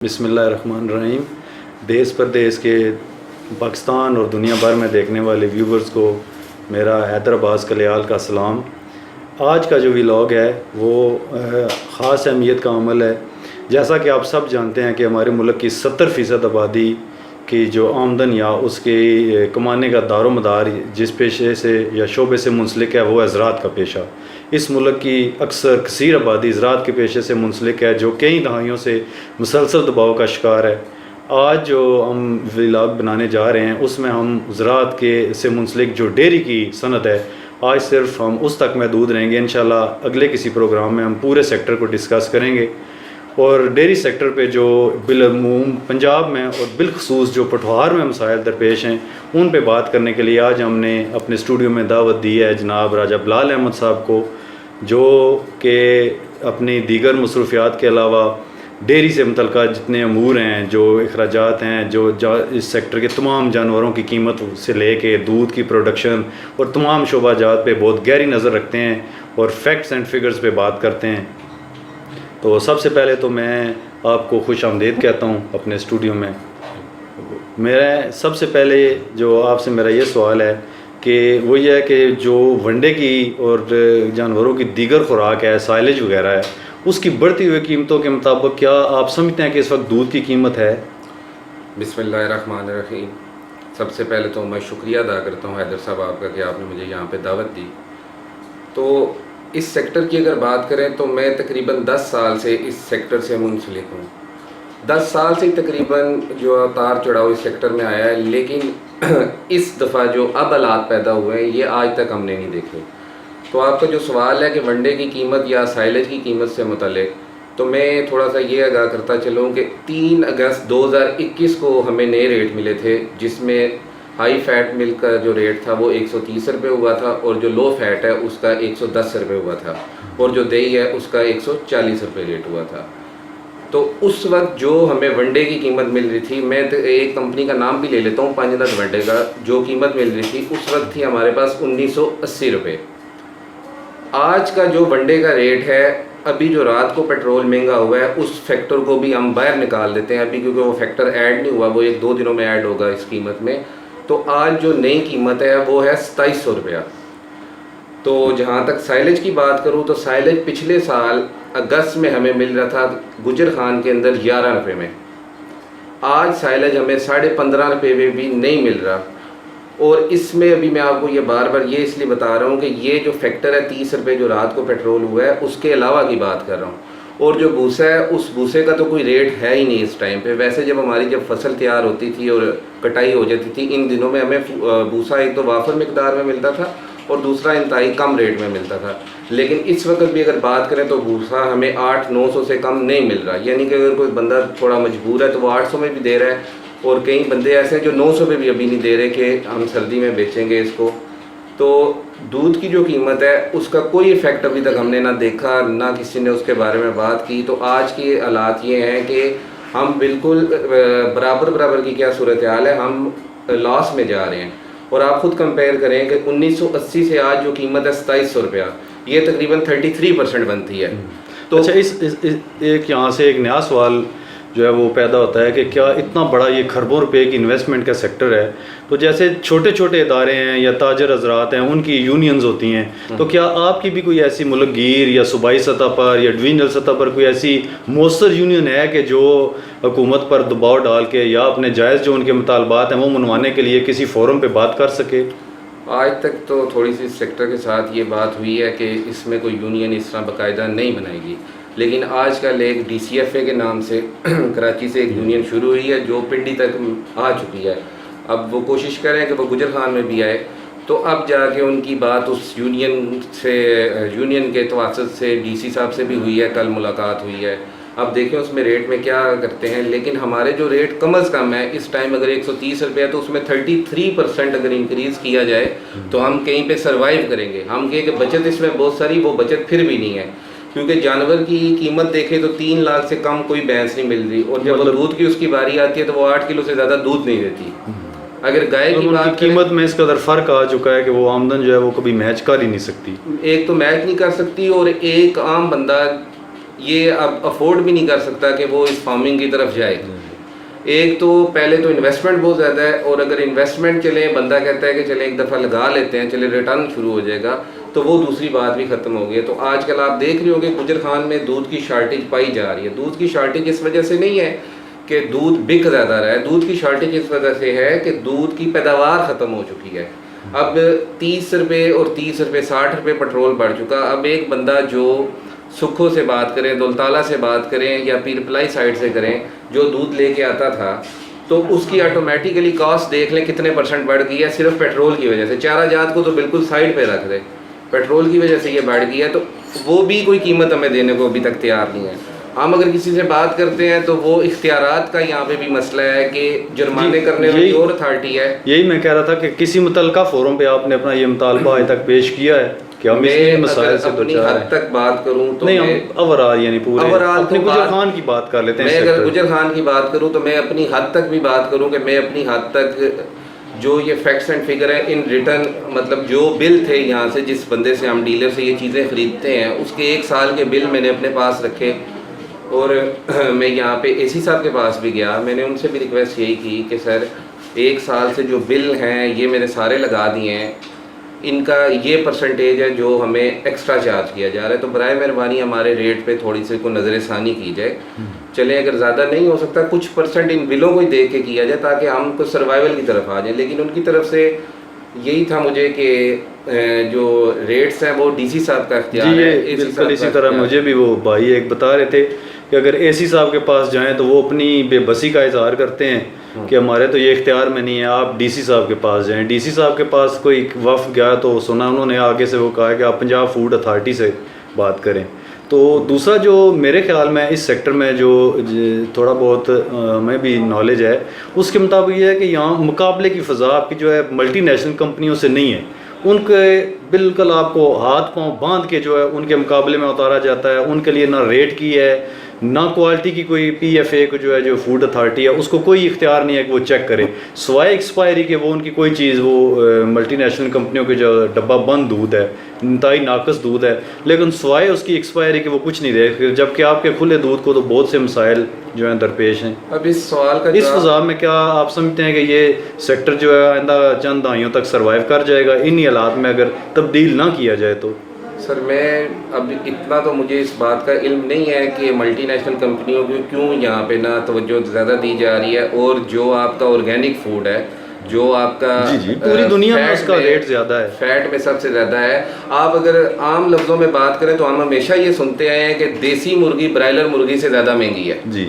بسم اللہ الرحمن الرحیم۔ دیس پردیس کے پاکستان اور دنیا بھر میں دیکھنے والے ویورز کو میرا حیدرآباد کلیال کا سلام۔ آج کا جو ولاگ ہے وہ خاص اہمیت کا عمل ہے۔ جیسا کہ آپ سب جانتے ہیں کہ ہمارے ملک کی 70% آبادی کی جو آمدن یا اس کے کمانے کا دار و مدار جس پیشے سے یا شعبے سے منسلک ہے وہ ہے زراعت کا پیشہ۔ اس ملک کی اکثر کثیر آبادی زراعت کے پیشے سے منسلک ہے جو کئی دہائیوں سے مسلسل دباؤ کا شکار ہے۔ آج جو ہم ولاگ بنانے جا رہے ہیں اس میں ہم زراعت کے سے منسلک جو ڈیری کی صنعت ہے آج صرف ہم اس تک محدود رہیں گے۔ انشاءاللہ اگلے کسی پروگرام میں ہم پورے سیکٹر کو ڈسکس کریں گے، اور ڈیری سیکٹر پہ جو بالعموم پنجاب میں اور بالخصوص جو پٹھوار میں مسائل درپیش ہیں ان پہ بات کرنے کے لیے آج ہم نے اپنے اسٹوڈیو میں دعوت دی ہے جناب راجہ بلال احمد صاحب کو، جو کہ اپنی دیگر مصروفیات کے علاوہ ڈیری سے متعلقہ جتنے امور ہیں، جو اخراجات ہیں، جو اس سیکٹر کے تمام جانوروں کی قیمت سے لے کے دودھ کی پروڈکشن اور تمام شعبہ جات پہ بہت گہری نظر رکھتے ہیں اور فیکٹس اینڈ فگرز پہ بات کرتے ہیں۔ تو سب سے پہلے تو میں آپ کو خوش آمدید کہتا ہوں اپنے اسٹوڈیو میں۔ میرا سب سے پہلے جو آپ سے میرا یہ سوال ہے کہ وہ یہ ہے کہ جو ونڈے کی اور جانوروں کی دیگر خوراک ہے، سائلج وغیرہ ہے، اس کی بڑھتی ہوئی قیمتوں کے مطابق کیا آپ سمجھتے ہیں کہ اس وقت دودھ کی قیمت ہے؟ بسم اللہ الرحمن الرحیم۔ سب سے پہلے تو میں شکریہ ادا کرتا ہوں حیدر صاحب آپ کا کہ آپ نے مجھے یہاں پہ دعوت دی۔ تو اس سیکٹر کی اگر بات کریں تو میں تقریباً 10 سال سے اس سیکٹر سے منسلک ہوں۔ 10 سال سے تقریباً جو اتار چڑھاؤ اس سیکٹر میں آیا ہے، لیکن اس دفعہ جو اب حالات پیدا ہوئے ہیں یہ آج تک ہم نے نہیں دیکھے۔ تو آپ کا جو سوال ہے کہ ونڈے کی قیمت یا سائلج کی قیمت سے متعلق، تو میں تھوڑا سا یہ آگاہ کرتا چلوں کہ 3 اگست 2021 کو ہمیں نئے ریٹ ملے تھے، جس میں ہائی فیٹ ملک کا جو ریٹ تھا وہ 130 روپے ہوا تھا، اور جو لو فیٹ ہے اس کا 110 روپے ہوا تھا، اور جو دہی ہے اس کا 140 روپے ریٹ ہوا تھا۔ تو اس وقت جو ہمیں ونڈے کی قیمت مل رہی تھی، میں ایک کمپنی کا نام بھی لے لیتا ہوں، پنج نٹ ونڈے کا، جو قیمت مل رہی تھی اس وقت تھی ہمارے پاس 1980 روپے۔ آج کا جو ونڈے کا ریٹ ہے، ابھی جو رات کو پیٹرول مہنگا ہوا ہے اس فیکٹر کو بھی ہم باہر نکال دیتے ہیں ابھی، کیونکہ وہ فیکٹر ایڈ نہیں ہوا، وہ 1-2 دنوں میں ایڈ ہوگا اس قیمت میں۔ تو آج جو نئی قیمت ہے وہ ہے 2700 روپیہ۔ تو جہاں تک سائلج کی بات کروں تو سائلج پچھلے سال اگست میں ہمیں مل رہا تھا گجر خان کے اندر 11 روپے میں، آج سائلج ہمیں 15.5 روپے میں بھی نہیں مل رہا۔ اور اس میں ابھی میں آپ کو یہ بار بار یہ اس لیے بتا رہا ہوں کہ یہ جو فیکٹر ہے 30 روپے جو رات کو پیٹرول ہوا ہے اس کے علاوہ کی بات کر رہا ہوں، اور جو بھوسا ہے اس بھوسے کا تو کوئی ریٹ ہے ہی نہیں اس ٹائم پہ۔ ویسے جب ہماری فصل تیار ہوتی تھی اور کٹائی ہو جاتی تھی، ان دنوں میں ہمیں بھوسا ایک تو وافر مقدار میں ملتا تھا اور دوسرا انتہائی کم ریٹ میں ملتا تھا، لیکن اس وقت بھی اگر بات کریں تو بھوسا ہمیں 800-900 سے کم نہیں مل رہا۔ یعنی کہ اگر کوئی بندہ تھوڑا مجبور ہے تو وہ 800 میں بھی دے رہا ہے، اور کئی بندے ایسے ہیں جو 900 پہ بھی ابھی نہیں دے رہے کہ ہم سردی میں بیچیں گے اس کو۔ تو دودھ کی جو قیمت ہے اس کا کوئی افیکٹ ابھی تک ہم نے نہ دیکھا، نہ کسی نے اس کے بارے میں بات کی۔ تو آج کی حالات یہ ہیں کہ ہم بالکل برابر کی کیا صورتحال ہے، ہم لاس میں جا رہے ہیں۔ اور آپ خود کمپیئر کریں کہ 1980 سے آج جو قیمت ہے 2700 روپیہ، یہ تقریباً 33% بنتی ہے۔ تو اچھا، ایک یہاں سے ایک نیا سوال جو ہے وہ پیدا ہوتا ہے کہ کیا اتنا بڑا یہ کھربوں روپے کی انویسٹمنٹ کا سیکٹر ہے، تو جیسے چھوٹے چھوٹے ادارے ہیں یا تاجر حضرات ہیں ان کی یونینز ہوتی ہیں، تو کیا آپ کی بھی کوئی ایسی ملک گیر یا صوبائی سطح پر یا ڈویژنل سطح پر کوئی ایسی مؤثر یونین ہے کہ جو حکومت پر دباؤ ڈال کے یا اپنے جائز جو ان کے مطالبات ہیں وہ منوانے کے لیے کسی فورم پہ بات کر سکے؟ آج تک تو تھوڑی سی سیکٹر کے ساتھ یہ بات ہوئی ہے کہ اس میں کوئی یونین اس طرح باقاعدہ نہیں بنائے گی، لیکن آج کل ایک DCFA کے نام سے کراچی سے ایک یونین شروع ہوئی ہے جو پنڈی تک آ چکی ہے۔ اب وہ کوشش کریں کہ وہ گجر خان میں بھی آئے، تو اب جا کے ان کی بات اس یونین کے توسط سے DC صاحب سے بھی ہوئی ہے، کل ملاقات ہوئی ہے۔ اب دیکھیں اس میں ریٹ میں کیا کرتے ہیں، لیکن ہمارے جو ریٹ کم از کم ہے اس ٹائم اگر 130 روپے ہے تو اس میں 33% اگر انکریز کیا جائے تو ہم کہیں پہ سروائیو کریں گے۔ ہم کہیں کہ بچت اس میں بہت ساری، وہ بچت پھر بھی نہیں ہے، کیونکہ جانور کی قیمت دیکھیں تو 3 لاکھ سے کم کوئی بھینس نہیں مل رہی، اور جب دودھ کی اس کی باری آتی ہے تو وہ 8 کلو سے زیادہ دودھ نہیں دیتی۔ اگر گائے کی بات قیمت میں اس قدر فرق آ چکا ہے کہ وہ آمدن جو ہے وہ کبھی میچ کر ہی نہیں سکتی، ایک تو میچ نہیں کر سکتی، اور ایک عام بندہ یہ اب افورڈ بھی نہیں کر سکتا کہ وہ اس فارمنگ کی طرف جائے. ایک تو پہلے تو انویسٹمنٹ بہت زیادہ ہے, اور اگر انویسٹمنٹ چلے بندہ کہتا ہے کہ چلے ایک دفعہ لگا لیتے ہیں, چلے ریٹرن شروع ہو جائے گا, تو وہ دوسری بات بھی ختم ہو گئی ہے. تو آج کل آپ دیکھ رہے ہو کہ گجر خان میں دودھ کی شارٹیج پائی جا رہی ہے. دودھ کی شارٹیج اس وجہ سے نہیں ہے کہ دودھ بک زیادہ رہا ہے, دودھ کی شارٹیج اس وجہ سے ہے کہ دودھ کی پیداوار ختم ہو چکی ہے. اب 30 روپے اور 30 روپے 60 روپے پیٹرول بڑھ چکا. اب ایک بندہ جو سکھو سے بات کریں, دولتالہ سے بات کریں یا پیر پلائی سائڈ سے کریں, جو دودھ لے کے آتا تھا, تو اس کی آٹومیٹیکلی کاسٹ دیکھ لیں کتنے % بڑھ گئی ہے صرف پیٹرول کی وجہ سے. چارہ جات کو تو بالکل سائڈ پہ رکھ دے, پیٹرول کی وجہ سے یہ بڑھ گئی ہے. تو وہ بھی کوئی قیمت ہمیں دینے کو ابھی تک تیار نہیں ہے. ہم اگر کسی سے بات کرتے ہیں تو وہ اختیارات کا یہاں پہ بھی مسئلہ ہے کہ جرمانے کرنے والی اور اتھارٹی ہے. یہی میں کہہ رہا تھا کہ کسی متعلقہ فورم پہ آپ نے اپنا یہ مطالبہ آج تک پیش کیا ہے کہ ہم اس مسائل سے اپنی حد تک بات کروں تو نہیں, ہم اوورال یعنی پورے اپنے گجر خان کی بات کر لیتے ہیں. میں اگر گجر خان کی بات کروں تو میں اپنی حد تک بھی بات کروں کہ میں اپنی حد تک جو یہ فیکٹس اینڈ فگر ہے ان ریٹرن, مطلب جو بل تھے یہاں سے جس بندے سے ہم ڈیلر سے یہ چیزیں خریدتے ہیں, اس کے 1 سال کے بل میں نے اپنے پاس رکھے. اور میں یہاں پہ اے سی صاحب کے پاس بھی گیا, میں نے ان سے بھی ریکویسٹ یہی کی کہ سر 1 سال سے جو بل ہیں یہ میں نے سارے لگا دیے ہیں, ان کا یہ % ہے جو ہمیں ایکسٹرا چارج کیا جا رہا ہے, تو برائے مہربانی ہمارے ریٹ پہ تھوڑی سی کوئی نظر ثانی کی جائے. چلیں اگر زیادہ نہیں ہو سکتا کچھ % ان بلوں کو ہی دیکھ کے کیا جائے تاکہ ہم کو سروائیول کی طرف آ جائیں. لیکن ان کی طرف سے یہی تھا مجھے کہ جو ریٹس ہیں وہ ڈی سی صاحب کا اختیار ہے. بالکل اسی طرح مجھے بھی وہ بھائی ایک بتا رہے تھے کہ اگر اے سی صاحب کے پاس جائیں تو وہ اپنی بے بسی کا اظہار کرتے ہیں کہ ہمارے تو یہ اختیار میں نہیں ہے, آپ ڈی سی صاحب کے پاس جائیں. ڈی سی صاحب کے پاس کوئی وفد گیا تو سنا انہوں نے آگے سے وہ کہا کہ آپ پنجاب فوڈ اتھارٹی سے بات کریں. تو دوسرا جو میرے خیال میں اس سیکٹر میں جو تھوڑا بہت ہمیں بھی نالج ہے اس کے مطابق یہ ہے کہ یہاں مقابلے کی فضا آپ کی جو ہے ملٹی نیشنل کمپنیوں سے نہیں ہے. ان کے بالکل آپ کو ہاتھ پاؤں باندھ کے جو ہے ان کے مقابلے میں اتارا جاتا ہے. ان کے لیے نہ ریٹ کی ہے نہ کوالٹی کی کوئی پی ایف اے کو جو ہے جو فوڈ اتھارٹی ہے اس کو کوئی اختیار نہیں ہے کہ وہ چیک کرے, سوائے ایکسپائری کے وہ ان کی کوئی چیز وہ ملٹی نیشنل کمپنیوں کے جو ڈبہ بند دودھ ہے, انتہائی ناقص دودھ ہے, لیکن سوائے اس کی ایکسپائری کے وہ کچھ نہیں دے, جبکہ آپ کے کھلے دودھ کو تو بہت سے مسائل جو ہیں درپیش ہیں. اب اس سوال کا اس فضا میں کیا آپ سمجھتے ہیں کہ یہ سیکٹر جو ہے آئندہ چند دہائیوں تک سروائیو کر جائے گا انہی حالات میں اگر تبدیل نہ کیا جائے تو؟ سر میں اب اتنا تو مجھے اس بات کا علم نہیں ہے کہ ملٹی نیشنل کمپنیوں کو کیوں یہاں پہ نہ توجہ زیادہ دی جا رہی ہے, اور جو آپ کا آرگینک فوڈ ہے جو آپ کا پوری دنیا میں اس کا ریٹ زیادہ ہے, فیٹ میں سب سے زیادہ ہے. آپ اگر عام لفظوں میں بات کریں تو ہم ہمیشہ یہ سنتے آئے ہیں کہ دیسی مرغی برائلر مرغی سے زیادہ مہنگی ہے جی,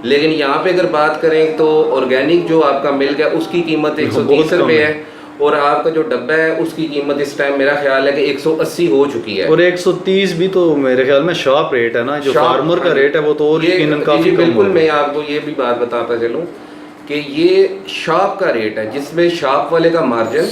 لیکن یہاں پہ اگر بات کریں تو آرگینک جو آپ کا ملک ہے اس کی قیمت 130 روپے ہے, اور آپ کا جو ڈبہ ہے اس کی قیمت اس ٹائم میرا خیال ہے کہ 180 ہو چکی ہے, اور 130 بھی تو میرے خیال میں شاپ ریٹ ہے نا, جو فارمر کا ریٹ ہے وہ تو اور یقیناً کافی کم. بالکل میں آپ کو یہ بھی بات بتاتا چلوں کہ یہ شاپ کا ریٹ ہے جس میں شاپ والے کا مارجن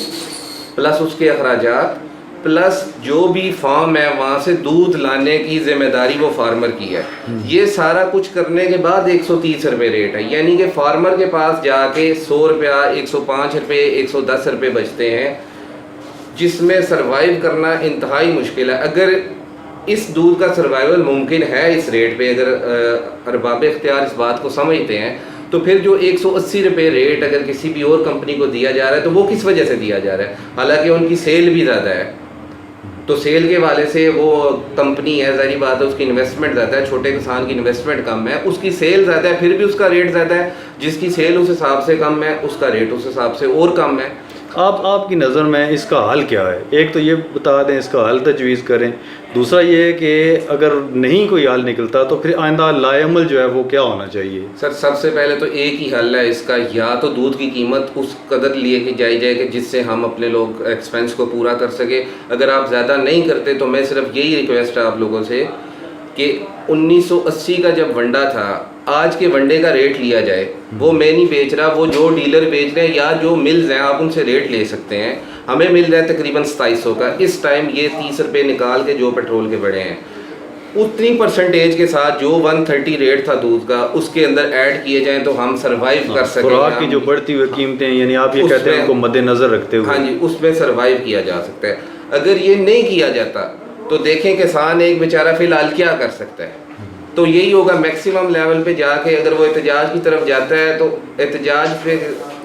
پلس اس کے اخراجات پلس جو بھی فارم ہے وہاں سے دودھ لانے کی ذمہ داری وہ فارمر کی ہے. یہ سارا کچھ کرنے کے بعد 130 روپے ریٹ ہے, یعنی کہ فارمر کے پاس جا کے 100 روپیہ 105 روپے 110 روپے بچتے ہیں, جس میں سروائیو کرنا انتہائی مشکل ہے. اگر اس دودھ کا سروائیول ممکن ہے اس ریٹ پہ, اگر ارباب اختیار اس بات کو سمجھتے ہیں, تو پھر جو 180 روپے ریٹ اگر کسی بھی اور کمپنی کو دیا جا رہا ہے تو وہ کس وجہ سے دیا جا رہا ہے, حالانکہ ان کی سیل بھی زیادہ ہے. تو سیل کے والے سے وہ کمپنی ہے, ظاہری بات ہے اس کی انویسٹمنٹ زیادہ ہے, چھوٹے کسان کی انویسٹمنٹ کم ہے, اس کی سیل زیادہ ہے پھر بھی اس کا ریٹ زیادہ ہے. جس کی سیل اس حساب سے کم ہے اس کا ریٹ اس حساب سے اور کم ہے. آپ کی نظر میں اس کا حل کیا ہے؟ ایک تو یہ بتا دیں اس کا حل تجویز کریں, دوسرا یہ کہ اگر نہیں کوئی حل نکلتا تو پھر آئندہ لائے عمل جو ہے وہ کیا ہونا چاہیے؟ سر سب سے پہلے تو ایک ہی حل ہے اس کا, یا تو دودھ کی قیمت اس قدر لیے کی جائے کہ جس سے ہم اپنے لوگ ایکسپینس کو پورا کر سکے. اگر آپ زیادہ نہیں کرتے تو میں صرف یہی ریکویسٹ ہے آپ لوگوں سے کہ 1980 کا جب ونڈا تھا آج کے ونڈے کا ریٹ لیا جائے. وہ میں نہیں بیچ رہا, وہ جو ڈیلر بیچ رہے ہیں یا جو ملز ہیں آپ ان سے ریٹ لے سکتے ہیں. ہمیں مل رہا ہے تقریباً 2700 کا اس ٹائم, یہ 30 روپے نکال کے جو پیٹرول کے بڑے ہیں اتنی پرسنٹیج کے ساتھ جو 130 ریٹ تھا دودھ کا اس کے اندر ایڈ کیے جائیں تو ہم سروائیو کر سکیں. خوراک کی جو بڑھتی ہوئی قیمتیں یعنی آپ یہ کہتے ہیں ان کو مد نظر رکھتے ہوئے, ہاں جی, اس میں سروائیو کیا جا سکتا ہے. اگر یہ نہیں کیا جاتا تو دیکھیں کسان ایک بیچارہ فی الحال کیا کر سکتا ہے. تو یہی ہوگا میکسیمم لیول پہ جا کے اگر وہ احتجاج کی طرف جاتا ہے تو احتجاج پہ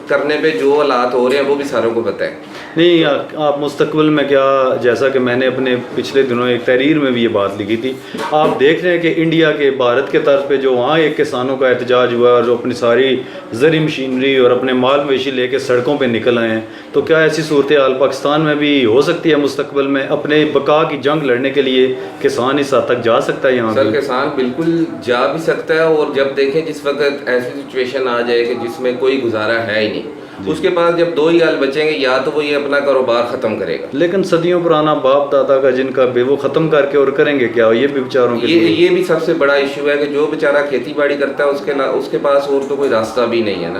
کرنے پہ جو حالات ہو رہے ہیں وہ بھی ساروں کو پتہ ہے. نہیں آپ مستقبل میں کیا، جیسا کہ میں نے اپنے پچھلے دنوں ایک تحریر میں بھی یہ بات لکھی تھی، آپ دیکھ رہے ہیں کہ انڈیا کے بھارت کے طرز پہ جو وہاں ایک کسانوں کا احتجاج ہوا ہے اور جو اپنی ساری زرعی مشینری اور اپنے مال مویشی لے کے سڑکوں پہ نکل آئے ہیں، تو کیا ایسی صورتحال پاکستان میں بھی ہو سکتی ہے مستقبل میں؟ اپنے بقا کی جنگ لڑنے کے لیے کسان اس حد تک جا سکتا ہے یہاں؟ سر کسان بالکل جا بھی سکتا ہے، اور جب دیکھیں جس وقت ایسی سچویشن آ جائے کہ جس میں کوئی گزارا ہے ہی نہیں، اس کے پاس جب دو ہی حال بچیں گے، یا تو وہ یہ اپنا کاروبار ختم کرے گا. لیکن صدیوں پرانا باپ دادا کا جن کا وہ ختم کر کے اور کریں گے کیا؟ یہ بھی بیچاروں کے یہ بھی سب سے بڑا ایشو ہے کہ جو بیچارہ کھیتی باڑی کرتا ہے اس کے پاس اور تو کوئی راستہ بھی نہیں ہے نا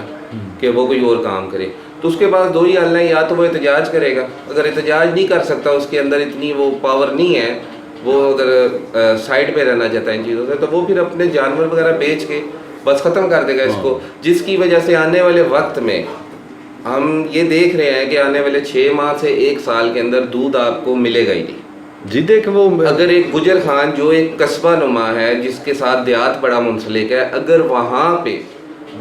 کہ وہ کوئی اور کام کرے. تو اس کے پاس دو ہی حل ہیں، یا تو وہ احتجاج کرے گا، اگر احتجاج نہیں کر سکتا، اس کے اندر اتنی وہ پاور نہیں ہے، وہ اگر سائڈ پہ رہنا چاہتا ہے ان چیزوں سے، تو وہ پھر اپنے جانور وغیرہ بیچ کے بس ختم کر دے گا اس کو، جس کی وجہ سے آنے والے وقت میں ہم یہ دیکھ رہے ہیں کہ آنے والے 6 ماہ سے 1 سال کے اندر دودھ آپ کو ملے گا ہی نہیں. جی دیکھیں وہ اگر ایک گجر خان جو ایک قصبہ نما ہے جس کے ساتھ دیہات بڑا منسلک ہے، اگر وہاں پہ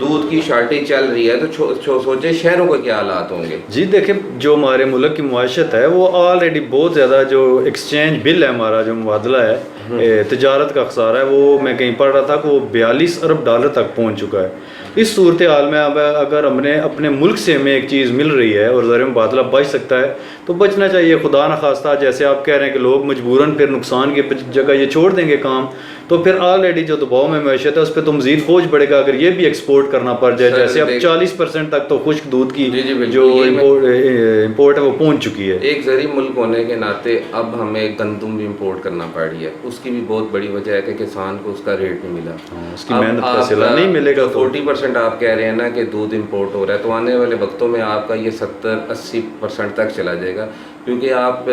دودھ کی شارٹیج چل رہی ہے تو سوچے شہروں کے کیا حالات ہوں گے. جی دیکھیں جو ہمارے ملک کی معیشت ہے وہ آلریڈی بہت زیادہ، جو ایکسچینج بل ہے ہمارا، جو مبادلہ ہے تجارت کا خسارہ ہے، وہ میں کہیں پڑھ رہا تھا کہ وہ 42 ارب ڈالر تک پہنچ چکا ہے. اس صورتحال میں اب اگر ہم نے اپنے ملک سے ہمیں ایک چیز مل رہی ہے اور زر مبادلہ بچ سکتا ہے تو بچنا چاہیے. خدا نخواستہ جیسے آپ کہہ رہے ہیں کہ لوگ مجبوراً پھر نقصان کی جگہ یہ چھوڑ دیں گے کام، تو پھر آلریڈی جو دباؤ میں معیشت ہے اس پہ تو مزید بوجھ بڑھے گا اگر یہ بھی ایکسپورٹ کرنا پڑ جائے. جیسے اب 40% تک تو خشک دودھ کی جو امپورٹ ہے وہ پہنچ چکی ہے. ایک زرعی ملک ہونے کے ناطے اب ہمیں گندم بھی امپورٹ کرنا پڑ رہی ہے، اس کی بھی بہت بڑی وجہ ہے کہ کسان کو اس کا ریٹ نہیں ملا، اس کی محنت کا صلہ نہیں ملے گا. 40% آپ کہہ رہے ہیں نا کہ دودھ امپورٹ ہو رہا ہے، تو آنے والے وقتوں میں آپ کا یہ 70-80% تک چلا جائے گا، کیونکہ آپ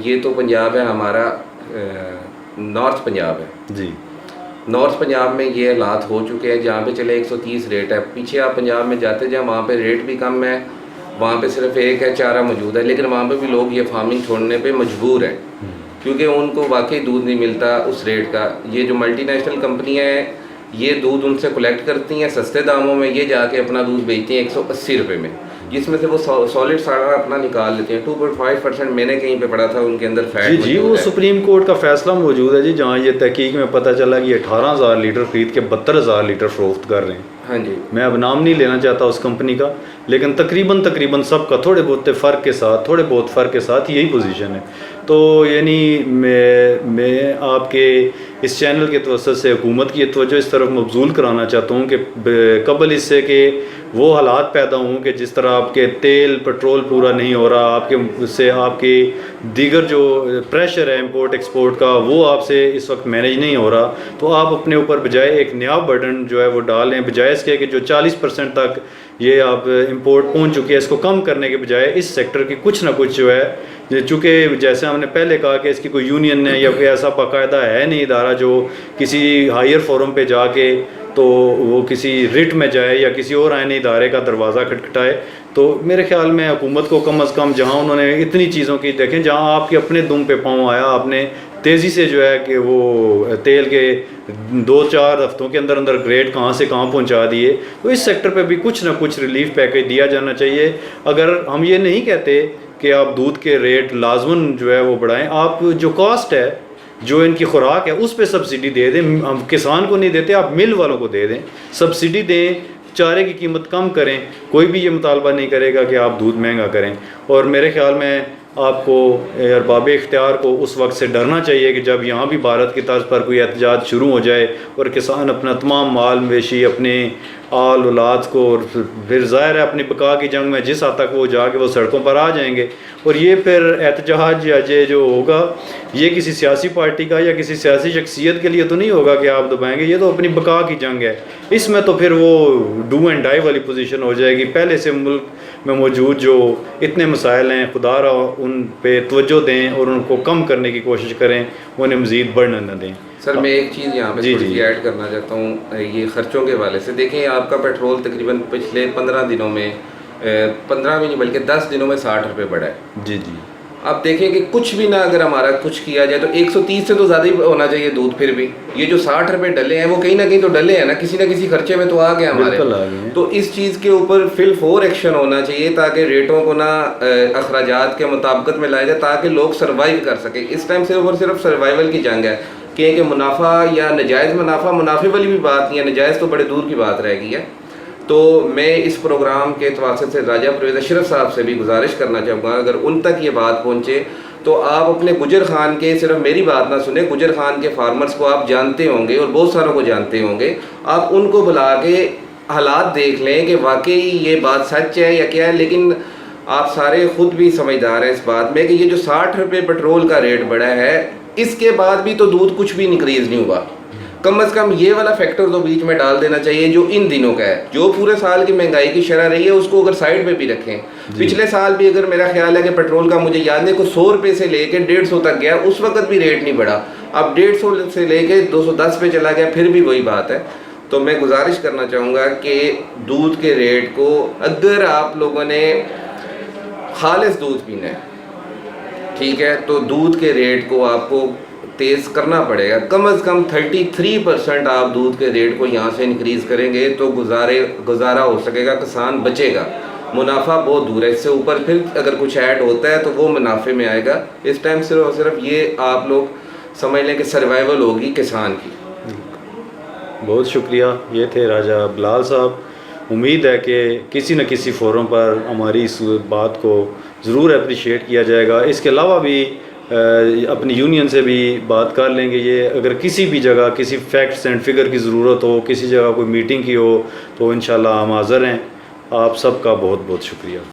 یہ تو پنجاب ہے ہمارا، نارتھ پنجاب ہے جی، نارتھ پنجاب میں یہ حالات ہو چکے ہیں جہاں پہ چلے 130 ریٹ ہے. پیچھے آپ پنجاب میں جاتے جائیں وہاں پہ ریٹ بھی کم ہے، وہاں پہ صرف ایک ہے چارہ موجود ہے، لیکن وہاں پہ بھی لوگ یہ فارمنگ چھوڑنے پہ مجبور ہیں کیونکہ ان کو واقعی دودھ نہیں ملتا اس ریٹ کا. یہ جو ملٹی نیشنل کمپنیاں ہیں یہ دودھ ان سے کلیکٹ کرتی ہیں سستے داموں میں، یہ جا کے اپنا دودھ بیچتی ہیں 180 روپے میں، جس میں سے وہ سالڈ ساڑھا اپنا نکال لیتے ہیں. 2.5% میں نے کہیں پہ پڑھا تھا ان کے اندر فیٹ. جی وہ سپریم کورٹ کا فیصلہ موجود ہے جی، جہاں یہ تحقیق میں پتہ چلا کہ 18,000 لیٹر خرید کے 72,000 لیٹر فروخت کر رہے ہیں. ہاں جی، میں اب نام نہیں لینا چاہتا اس کمپنی کا، لیکن تقریباً سب کا تھوڑے بہت فرق کے ساتھ یہی پوزیشن ہے. تو یعنی میں آپ کے اس چینل کے توسط سے حکومت کی توجہ اس طرف مبذول کرانا چاہتا ہوں کہ قبل اس سے کہ وہ حالات پیدا ہوں کہ جس طرح آپ کے تیل پٹرول پورا نہیں ہو رہا، آپ کے اس سے آپ کی دیگر جو پریشر ہے امپورٹ ایکسپورٹ کا وہ آپ سے اس وقت مینیج نہیں ہو رہا، تو آپ اپنے اوپر بجائے ایک نیا برڈن جو ہے وہ ڈالیں، بجائے اس کے کہ جو 40% تک یہ آپ امپورٹ پہنچ چکی ہے اس کو کم کرنے کے بجائے اس سیکٹر کی کچھ نہ کچھ جو ہے، چونکہ جیسے ہم نے پہلے کہا کہ اس کی کوئی یونین ہے یا کوئی ایسا باقاعدہ ہے نہیں ادارہ جو کسی ہائر فورم پہ جا کے تو وہ کسی ریٹ میں جائے یا کسی اور آئینی ادارے کا دروازہ کھٹکھٹائے. تو میرے خیال میں حکومت کو کم از کم جہاں انہوں نے اتنی چیزوں کی دیکھیں، جہاں آپ کے اپنے دم پہ پاؤں آیا، آپ نے تیزی سے جو ہے کہ وہ تیل کے 2-4 ہفتوں کے اندر گریڈ کہاں سے کہاں پہنچا دیے، تو اس سیکٹر پہ بھی کچھ نہ کچھ ریلیف پیکیج دیا جانا چاہیے. اگر ہم یہ نہیں کہتے کہ آپ دودھ کے ریٹ لازماً جو ہے وہ بڑھائیں، آپ جو کاسٹ ہے جو ان کی خوراک ہے اس پہ سبسڈی دے دیں. ہم کسان کو نہیں دیتے، آپ مل والوں کو دے دیں، سبسڈی دیں، چارے کی قیمت کم کریں. کوئی بھی یہ مطالبہ نہیں کرے گا کہ آپ دودھ مہنگا کریں. اور میرے خیال میں آپ کو ارباب اختیار کو اس وقت سے ڈرنا چاہیے کہ جب یہاں بھی بھارت کی طرز پر کوئی احتجاج شروع ہو جائے اور کسان اپنا تمام مال مویشی، اپنے آل اولاد کو، اور پھر ظاہر ہے اپنی بقا کی جنگ میں جس حد تک وہ جا کے وہ سڑکوں پر آ جائیں گے، اور یہ پھر احتجاج یا جو ہوگا یہ کسی سیاسی پارٹی کا یا کسی سیاسی شخصیت کے لیے تو نہیں ہوگا کہ آپ دبائیں گے، یہ تو اپنی بقا کی جنگ ہے. اس میں تو پھر وہ ڈو اینڈ ڈائی والی پوزیشن ہو جائے گی. پہلے سے ملک میں موجود جو اتنے مسائل ہیں، خدا را ان پہ توجہ دیں اور ان کو کم کرنے کی کوشش کریں، انہیں مزید بڑھنے نہ دیں. سر میں ایک چیز یہاں پہ تھوڑی سی ایڈ کرنا چاہتا ہوں، یہ خرچوں کے حوالے سے. دیکھیں آپ کا پیٹرول تقریباً پچھلے 15 دنوں میں 15 بھی نہیں بلکہ 10 دنوں میں 60 روپے بڑھا ہے. جی جی. آپ دیکھیں کہ کچھ بھی نہ اگر ہمارا کچھ کیا جائے تو 130 سے تو زیادہ ہی ہونا چاہیے دودھ. پھر بھی یہ جو 60 روپے ڈلے ہیں وہ کہیں نہ کہیں تو ڈلے ہیں نا, کسی نہ کسی خرچے میں تو آ گیا ہمارے. بالکل آ گئے ہیں. تو اس چیز کے اوپر فی الفور ایکشن ہونا چاہیے تاکہ ریٹوں کو نہ اخراجات کے مطابقت میں لایا جائے تاکہ لوگ سروائیو کر سکیں. اس ٹائم صرف اور صرف سروائیول کی جنگ ہے کہ منافع یا نجائز منافع والی بھی بات نہیں ہے, نجائز تو بڑے دور کی بات رہ گئی ہے. تو میں اس پروگرام کے توسط سے راجہ پرویز اشرف صاحب سے بھی گزارش کرنا چاہوں گا, اگر ان تک یہ بات پہنچے تو آپ اپنے گجر خان کے, صرف میری بات نہ سنیں, گجر خان کے فارمرز کو آپ جانتے ہوں گے اور بہت ساروں کو جانتے ہوں گے, آپ ان کو بلا کے حالات دیکھ لیں کہ واقعی یہ بات سچ ہے یا کیا ہے. لیکن آپ سارے خود بھی سمجھدار ہیں اس بات میں کہ یہ جو 60 روپے پیٹرول کا ریٹ بڑھا ہے, اس کے بعد بھی تو دودھ کچھ بھی انکریز نہیں ہوا. کم از کم یہ والا فیکٹر تو بیچ میں ڈال دینا چاہیے جو ان دنوں کا ہے. جو پورے سال کی مہنگائی کی شرح رہی ہے اس کو اگر سائڈ پہ بھی رکھیں. پچھلے سال بھی اگر میرا خیال ہے کہ پیٹرول کا مجھے یاد نہیں کو 100 روپے سے لے کے 150 تک گیا, اس وقت بھی ریٹ نہیں بڑھا. اب 150 سے لے کے 210 پہ چلا گیا, پھر بھی وہی بات ہے. تو میں گزارش کرنا چاہوں گا کہ دودھ کے ریٹ کو, اگر آپ لوگوں نے خالص دودھ پینا ہے ٹھیک ہے, تو دودھ کے ریٹ کو آپ کو تیز کرنا پڑے گا. کم از کم 33% آپ دودھ کے ریٹ کو یہاں سے انکریز کریں گے تو گزارا ہو سکے گا, کسان بچے گا. منافع بہت دور ہے, اس سے اوپر پھر اگر کچھ ایڈ ہوتا ہے تو وہ منافع میں آئے گا. اس ٹائم صرف اور صرف یہ آپ لوگ سمجھ لیں کہ سروائیول ہوگی کسان کی. بہت شکریہ. یہ تھے راجہ بلال صاحب. امید ہے کہ کسی نہ کسی فورم پر ہماری اس بات کو ضرور اپریشیٹ کیا جائے گا. اس کے علاوہ بھی اپنی یونین سے بھی بات کر لیں گے. یہ اگر کسی بھی جگہ کسی فیکٹس اینڈ فگر کی ضرورت ہو, کسی جگہ کوئی میٹنگ کی ہو, تو انشاءاللہ ہم حاضر ہیں. آپ سب کا بہت بہت شکریہ.